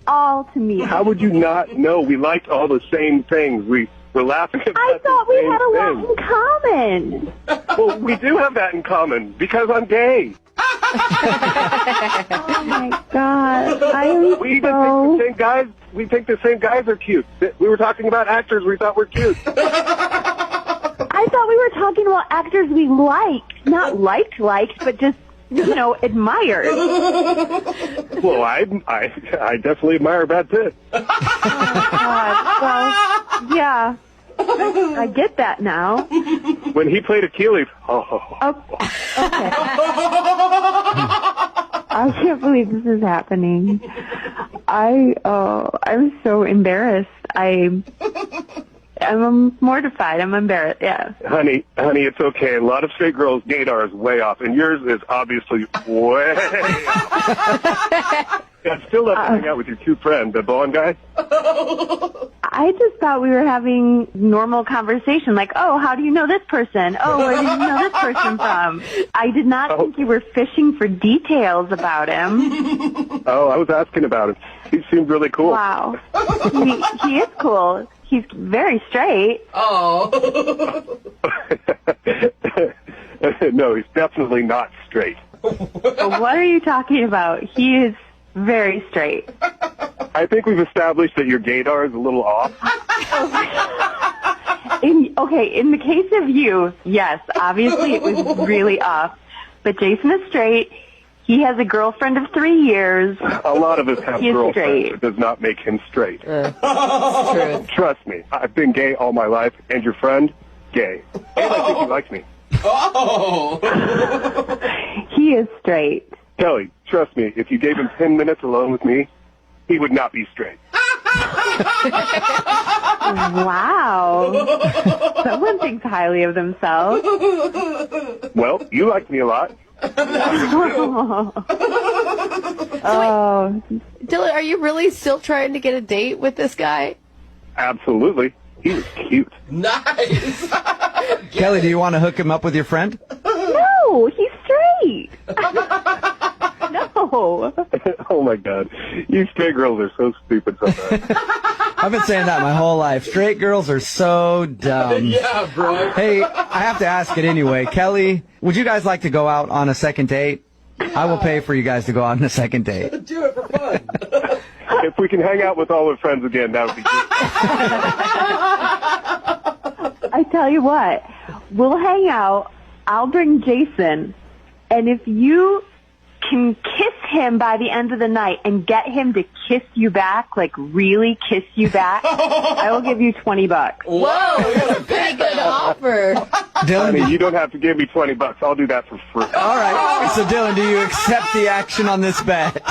all to me. How would you not know? We liked all the same things. We were laughing about I thought we had a the lot in common. Well, we do have that in common because I'm gay. Oh my god! I am We even think the same guys. We think the same guys are cute. We were talking about actors we thought were cute. I thought we were talking about actors we liked, not liked, but just admired. Well, I definitely admire Brad Pitt. Oh God! Well, yeah, I get that now. When he played Achilles. Okay. I can't believe this is happening. I'm so embarrassed. I'm mortified. I'm embarrassed. Yeah. Honey, it's okay. A lot of straight girls' gaydar is way off, and yours is obviously way off. I'd still love to hang out with your two friends, the blonde guy. I just thought we were having normal conversation, like, oh, how do you know this person? Oh, where did you know this person from? I did not think you were fishing for details about him. Oh, I was asking about him. He seemed really cool. Wow. He is cool. He's very straight. Oh. No, he's definitely not straight. What are you talking about? He is very straight. I think we've established that your gaydar is a little off. In the case of you, yes, obviously it was really off. But Jason is straight. He has a girlfriend of 3 years. A lot of us have girlfriends. Straight. It does not make him straight. Trust me, I've been gay all my life, and your friend, gay. And I think he likes me. Oh! He is straight. Kelly, trust me, if you gave him 10 minutes alone with me, he would not be straight. Wow. Someone thinks highly of themselves. Well, you liked me a lot. Oh. Dylan, are you really still trying to get a date with this guy? Absolutely. He was cute. Nice. Kelly, do you want to hook him up with your friend? No, he's straight. No. Oh my God. You straight girls are so stupid sometimes. I've been saying that my whole life. Straight girls are so dumb. Yeah, bro. Hey, I have to ask it anyway. Kelly, would you guys like to go out on a second date? I will pay for you guys to go out on a second date. Do it for fun. If we can hang out with all our friends again, that would be good. I tell you what, we'll hang out. I'll bring Jason. And if you can kiss him by the end of the night and get him to kiss you back, like really kiss you back, I will give you $20. Whoa, that's a pretty good offer. Dylan, Honey, you don't have to give me $20. I'll do that for free. All right. So, Dylan, do you accept the action on this bet?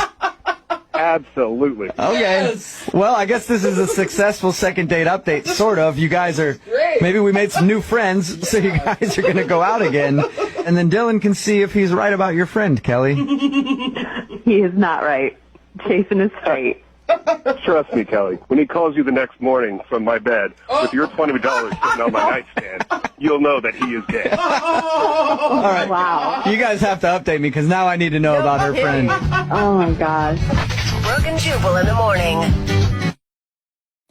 Absolutely. Okay. Yes. Well, I guess this is a successful second date update, sort of. You guys are, maybe we made some new friends, so you guys are going to go out again. And then Dylan can see if he's right about your friend, Kelly. He is not right. Jason is straight. Trust me, Kelly. When he calls you the next morning from my bed with your $20 sitting on my nightstand, you'll know that he is gay. All right. Wow. You guys have to update me, because now I need to know about her friend. Oh, my gosh. Brooke and Jubal in the morning.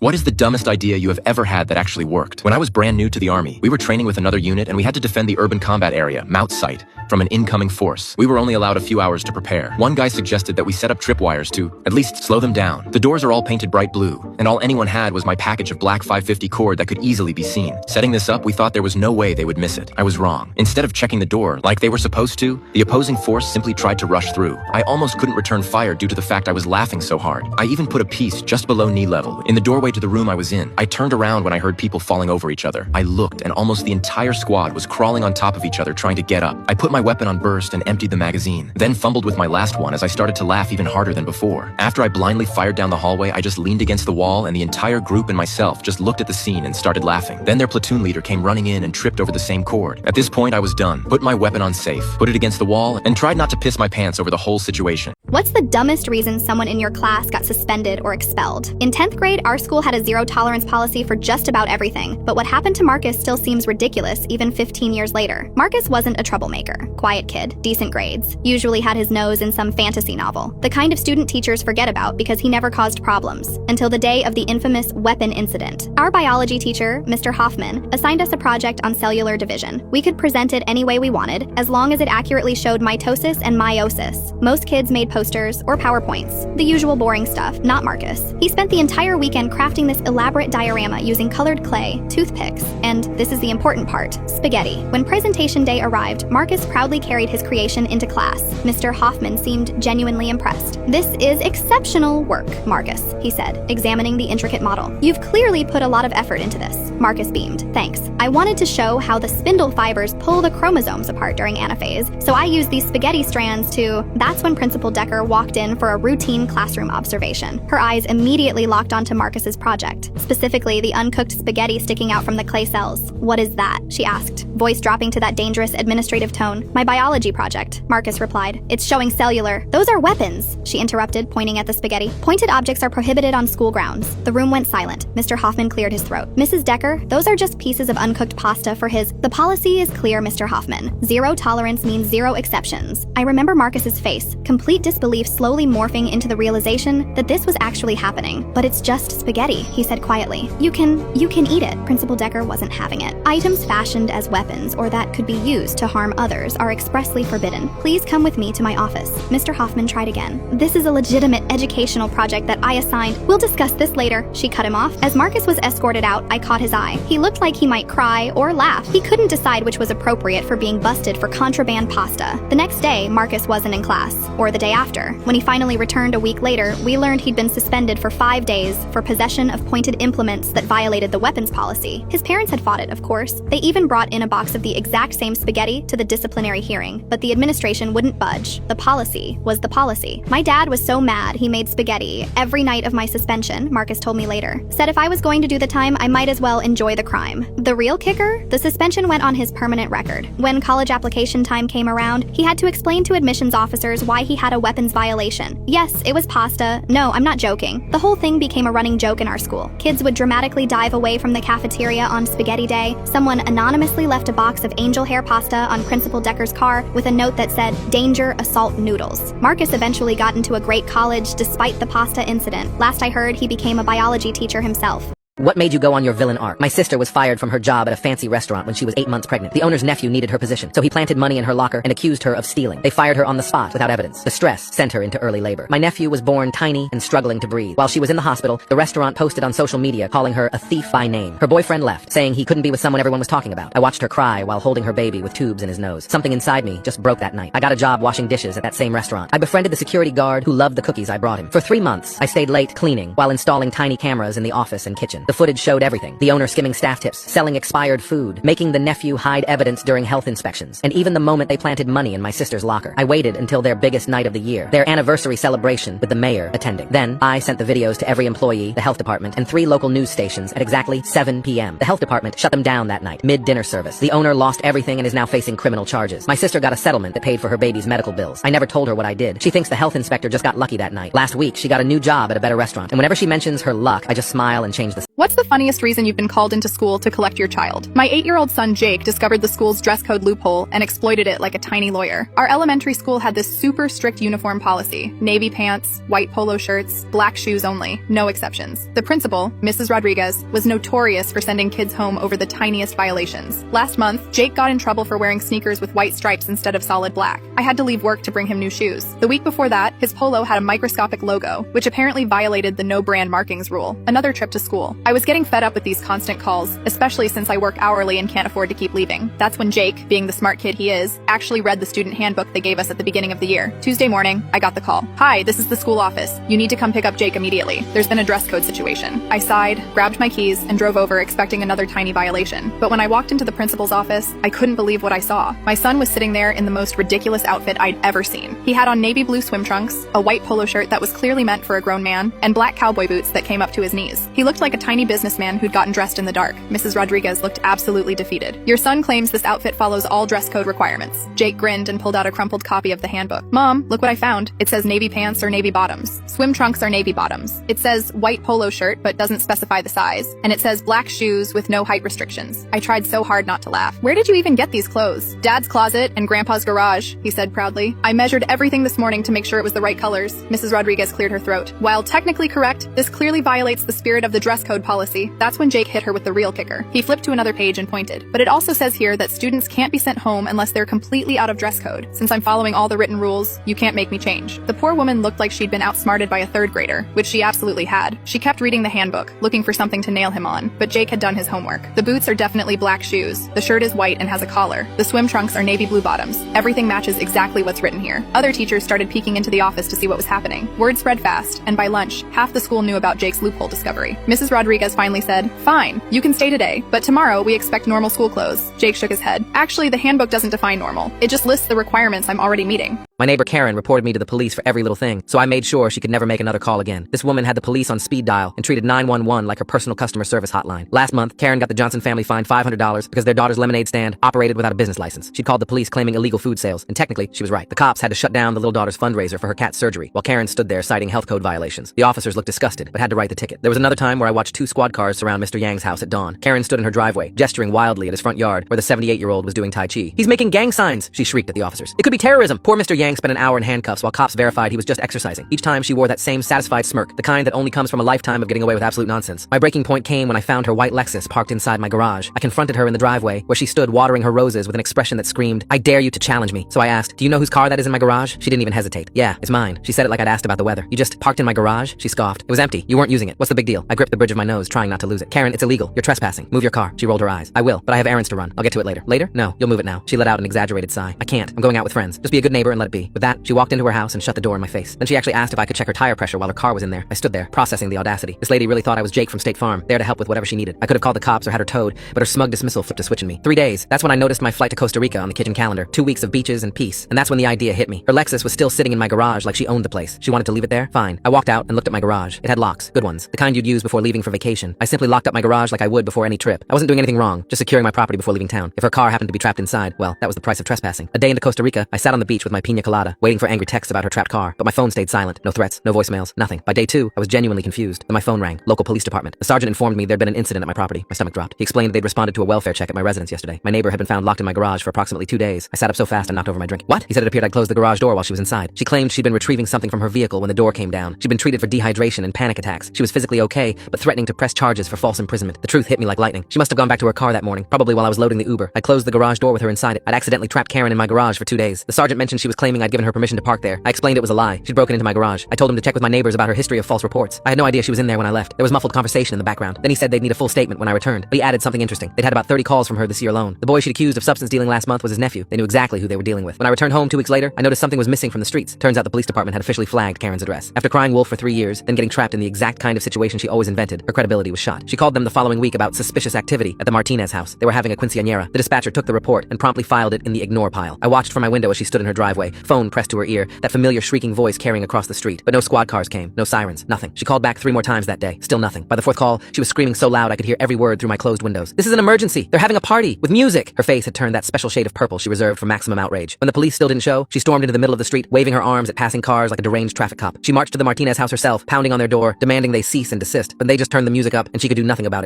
What is the dumbest idea you have ever had that actually worked? When I was brand new to the Army, we were training with another unit and we had to defend the urban combat area, Mount Site, from an incoming force. We were only allowed a few hours to prepare. One guy suggested that we set up tripwires to, at least, slow them down. The doors are all painted bright blue, and all anyone had was my package of black 550 cord that could easily be seen. Setting this up, we thought there was no way they would miss it. I was wrong. Instead of checking the door, like they were supposed to, the opposing force simply tried to rush through. I almost couldn't return fire due to the fact I was laughing so hard. I even put a piece just below knee level, in the doorway halfway to the room I was in. I turned around when I heard people falling over each other. I looked, and almost the entire squad was crawling on top of each other trying to get up. I put my weapon on burst and emptied the magazine, then fumbled with my last one as I started to laugh even harder than before. After I blindly fired down the hallway, I just leaned against the wall, and the entire group and myself just looked at the scene and started laughing. Then their platoon leader came running in and tripped over the same cord. At this point, I was done. Put my weapon on safe, put it against the wall, and tried not to piss my pants over the whole situation. What's the dumbest reason someone in your class got suspended or expelled? In 10th grade, our school had a zero-tolerance policy for just about everything, but what happened to Marcus still seems ridiculous even 15 years later. Marcus wasn't a troublemaker. Quiet kid, decent grades, usually had his nose in some fantasy novel. The kind of student teachers forget about because he never caused problems, until the day of the infamous weapon incident. Our biology teacher, Mr. Hoffman, assigned us a project on cellular division. We could present it any way we wanted, as long as it accurately showed mitosis and meiosis. Most kids made posters or PowerPoints, the usual boring stuff, not Marcus. He spent the entire weekend crafting this elaborate diorama using colored clay, toothpicks, and this is the important part, spaghetti. When presentation day arrived, Marcus proudly carried his creation into class. Mr. Hoffman seemed genuinely impressed. "This is exceptional work, Marcus," he said, examining the intricate model. "You've clearly put a lot of effort into this." Marcus beamed. "Thanks. I wanted to show how the spindle fibers pull the chromosomes apart during anaphase, so I used these spaghetti strands to..." That's when Principal Decker walked in for a routine classroom observation. Her eyes immediately locked onto Marcus's project, specifically the uncooked spaghetti sticking out from the clay cells. "What is that?" she asked, voice dropping to that dangerous administrative tone. "My biology project," Marcus replied. "It's showing cellular..." "Those are weapons," she interrupted, pointing at the spaghetti. "Pointed objects are prohibited on school grounds." The room went silent. Mr. Hoffman cleared his throat. "Mrs. Decker, those are just pieces of uncooked pasta for his..." "The policy is clear, Mr. Hoffman. Zero tolerance means zero exceptions." I remember Marcus's face, complete disbelief slowly morphing into the realization that this was actually happening. "But it's just spaghetti," he said quietly. You can eat it." Principal Decker wasn't having it. "Items fashioned as weapons or that could be used to harm others are expressly forbidden. Please come with me to my office." Mr. Hoffman tried again. "This is a legitimate educational project that I assigned. We'll discuss this later." She cut him off. As Marcus was escorted out, I caught his eye. He looked like he might cry or laugh. He couldn't decide which was appropriate for being busted for contraband pasta. The next day, Marcus wasn't in class, or the day after. When he finally returned a week later, we learned he'd been suspended for 5 days for possession of pointed implements that violated the weapons policy. His parents had fought it, of course. They even brought in a box of the exact same spaghetti to the disciplinary hearing, but the administration wouldn't budge. The policy was the policy. My dad was so mad he made spaghetti every night of my suspension, Marcus told me later. Said if I was going to do the time, I might as well enjoy the crime. The real kicker? The suspension went on his permanent record. When college application time came around, he had to explain to admissions officers why he had a weapons violation. Yes, it was pasta. No, I'm not joking. The whole thing became a running joke in our school. Kids would dramatically dive away from the cafeteria on spaghetti day. Someone anonymously left a box of angel hair pasta on Principal Decker's car with a note that said, "Danger, assault noodles." Marcus eventually got into a great college despite the pasta incident. Last I heard, he became a biology teacher himself. What made you go on your villain arc? My sister was fired from her job at a fancy restaurant when she was 8 months pregnant. The owner's nephew needed her position, so he planted money in her locker and accused her of stealing. They fired her on the spot without evidence. The stress sent her into early labor. My nephew was born tiny and struggling to breathe. While she was in the hospital, the restaurant posted on social media calling her a thief by name. Her boyfriend left, saying he couldn't be with someone everyone was talking about. I watched her cry while holding her baby with tubes in his nose. Something inside me just broke that night. I got a job washing dishes at that same restaurant. I befriended the security guard who loved the cookies I brought him. For 3 months, I stayed late cleaning while installing tiny cameras in the office and kitchen. The footage showed everything. The owner skimming staff tips, selling expired food, making the nephew hide evidence during health inspections, and even the moment they planted money in my sister's locker. I waited until their biggest night of the year, their anniversary celebration with the mayor attending. Then, I sent the videos to every employee, the health department, and 3 local news stations at exactly 7 p.m. The health department shut them down that night, mid-dinner service. The owner lost everything and is now facing criminal charges. My sister got a settlement that paid for her baby's medical bills. I never told her what I did. She thinks the health inspector just got lucky that night. Last week, she got a new job at a better restaurant, and whenever she mentions her luck, I just smile and change the... What's the funniest reason you've been called into school to collect your child? My 8-year-old son Jake discovered the school's dress code loophole and exploited it like a tiny lawyer. Our elementary school had this super strict uniform policy. Navy pants, white polo shirts, black shoes only, no exceptions. The principal, Mrs. Rodriguez, was notorious for sending kids home over the tiniest violations. Last month, Jake got in trouble for wearing sneakers with white stripes instead of solid black. I had to leave work to bring him new shoes. The week before that, his polo had a microscopic logo, which apparently violated the no brand markings rule. Another trip to school. I was getting fed up with these constant calls, especially since I work hourly and can't afford to keep leaving. That's when Jake, being the smart kid he is, actually read the student handbook they gave us at the beginning of the year. Tuesday morning, I got the call. Hi, this is the school office. You need to come pick up Jake immediately. There's been a dress code situation. I sighed, grabbed my keys, and drove over expecting another tiny violation. But when I walked into the principal's office, I couldn't believe what I saw. My son was sitting there in the most ridiculous outfit I'd ever seen. He had on navy blue swim trunks, a white polo shirt that was clearly meant for a grown man, and black cowboy boots that came up to his knees. He looked like a tiny businessman who'd gotten dressed in the dark. Mrs. Rodriguez looked absolutely defeated. Your son claims this outfit follows all dress code requirements. Jake grinned and pulled out a crumpled copy of the handbook. Mom, look what I found. It says navy pants or navy bottoms. Swim trunks are navy bottoms. It says white polo shirt but doesn't specify the size. And it says black shoes with no height restrictions. I tried so hard not to laugh. Where did you even get these clothes? Dad's closet and Grandpa's garage, he said proudly. I measured everything this morning to make sure it was the right colors. Mrs. Rodriguez cleared her throat. While technically correct, this clearly violates the spirit of the dress code policy. That's when Jake hit her with the real kicker. He flipped to another page and pointed. But it also says here that students can't be sent home unless they're completely out of dress code. Since I'm following all the written rules, you can't make me change. The poor woman looked like she'd been outsmarted by a third grader, which she absolutely had. She kept reading the handbook, looking for something to nail him on, but Jake had done his homework. The boots are definitely black shoes. The shirt is white and has a collar. The swim trunks are navy blue bottoms. Everything matches exactly what's written here. Other teachers started peeking into the office to see what was happening. Word spread fast, and by lunch, half the school knew about Jake's loophole discovery. Mrs. Rodriguez finally said, "Fine, you can stay today, but tomorrow we expect normal school clothes." Jake shook his head. Actually, the handbook doesn't define normal. It just lists the requirements I'm already meeting. My neighbor Karen reported me to the police for every little thing, so I made sure she could never make another call again. This woman had the police on speed dial and treated 911 like her personal customer service hotline. Last month, Karen got the Johnson family fined $500 because their daughter's lemonade stand operated without a business license. She'd called the police claiming illegal food sales, and technically, she was right. The cops had to shut down the little daughter's fundraiser for her cat's surgery, while Karen stood there citing health code violations. The officers looked disgusted, but had to write the ticket. There was another time where I watched 2 squad cars surround Mr. Yang's house at dawn. Karen stood in her driveway, gesturing wildly at his front yard, where the 78-year-old was doing Tai Chi. "He's making gang signs," she shrieked at the officers. "It could be terrorism." Poor Mr. Yang spent an hour in handcuffs while cops verified he was just exercising. Each time she wore that same satisfied smirk, the kind that only comes from a lifetime of getting away with absolute nonsense. My breaking point came when I found her white Lexus parked inside my garage. I confronted her in the driveway, where she stood watering her roses with an expression that screamed, "I dare you to challenge me." So I asked, "Do you know whose car that is in my garage?" She didn't even hesitate. "Yeah, it's mine." She said it like I'd asked about the weather. "You just parked in my garage?" She scoffed. "It was empty. You weren't using it. What's the big deal?" I gripped the bridge of my nose, trying not to lose it. "Karen, it's illegal. You're trespassing. Move your car." She rolled her eyes. "I will, but I have errands to run. I'll get to it later." "Later? No, you'll move it now." She let out an exaggerated sigh. "I can't. I'm going out with friends. Just be a good neighbor and let it be." With that, she walked into her house and shut the door in my face. Then she actually asked if I could check her tire pressure while her car was in there. I stood there, processing the audacity. This lady really thought I was Jake from State Farm, there to help with whatever she needed. I could have called the cops or had her towed, but her smug dismissal flipped a switch in me. 3 days. That's when I noticed my flight to Costa Rica on the kitchen calendar. 2 weeks of beaches and peace. And that's when the idea hit me. Her Lexus was still sitting in my garage like she owned the place. She wanted to leave it there? Fine. I walked out and looked at my garage. It had locks. Good ones. The kind you'd use before leaving for vacation. I simply locked up my garage like I would before any trip. I wasn't doing anything wrong, just securing my property before leaving town. If her car happened to be trapped inside, well, that was the price of trespassing. A day into Costa Rica, I sat on the beach with my pina colada, waiting for angry texts about her trapped car, but my phone stayed silent. No threats, no voicemails, nothing. By day 2, I was genuinely confused. Then my phone rang. Local police department. The sergeant informed me there'd been an incident at my property. My stomach dropped. He explained they'd responded to a welfare check at my residence yesterday. My neighbor had been found locked in my garage for approximately 2 days. I sat up so fast I knocked over my drink. "What?" He said it appeared I'd closed the garage door while she was inside. She claimed she'd been retrieving something from her vehicle when the door came down. She'd been treated for dehydration and panic attacks. She was physically okay, but threatening to press charges for false imprisonment. The truth hit me like lightning. She must have gone back to her car that morning, probably while I was loading the Uber. I closed the garage door with her inside it. I'd accidentally trapped Karen in my garage for 2 days. The sergeant mentioned she was claiming I'd given her permission to park there. I explained it was a lie. She'd broken into my garage. I told him to check with my neighbors about her history of false reports. I had no idea she was in there when I left. There was muffled conversation in the background. Then he said they'd need a full statement when I returned, but he added something interesting. They'd had about 30 calls from her this year alone. The boy she'd accused of substance dealing last month was his nephew. They knew exactly who they were dealing with. When I returned home 2 weeks later, I noticed something was missing from the streets. Turns out the police department had officially flagged Karen's address. After crying wolf for 3 years, then getting trapped in the exact kind of situation she always invented, her credibility was shot. She called them the following week about suspicious activity at the Martinez house. They were having a quinceañera. The dispatcher took the report and promptly filed it in the ignore pile. I watched from my window as she stood in her driveway, phone pressed to her ear, that familiar shrieking voice carrying across the street. But no squad cars came, no sirens, nothing. She called back 3 more times that day. Still nothing. By the 4th call, she was screaming so loud I could hear every word through my closed windows. "This is an emergency! They're having a party! With music!" Her face had turned that special shade of purple she reserved for maximum outrage. When the police still didn't show, she stormed into the middle of the street, waving her arms at passing cars like a deranged traffic cop. She marched to the Martinez house herself, pounding on their door, demanding they cease and desist. But they just turned the music up, and she could do nothing about it.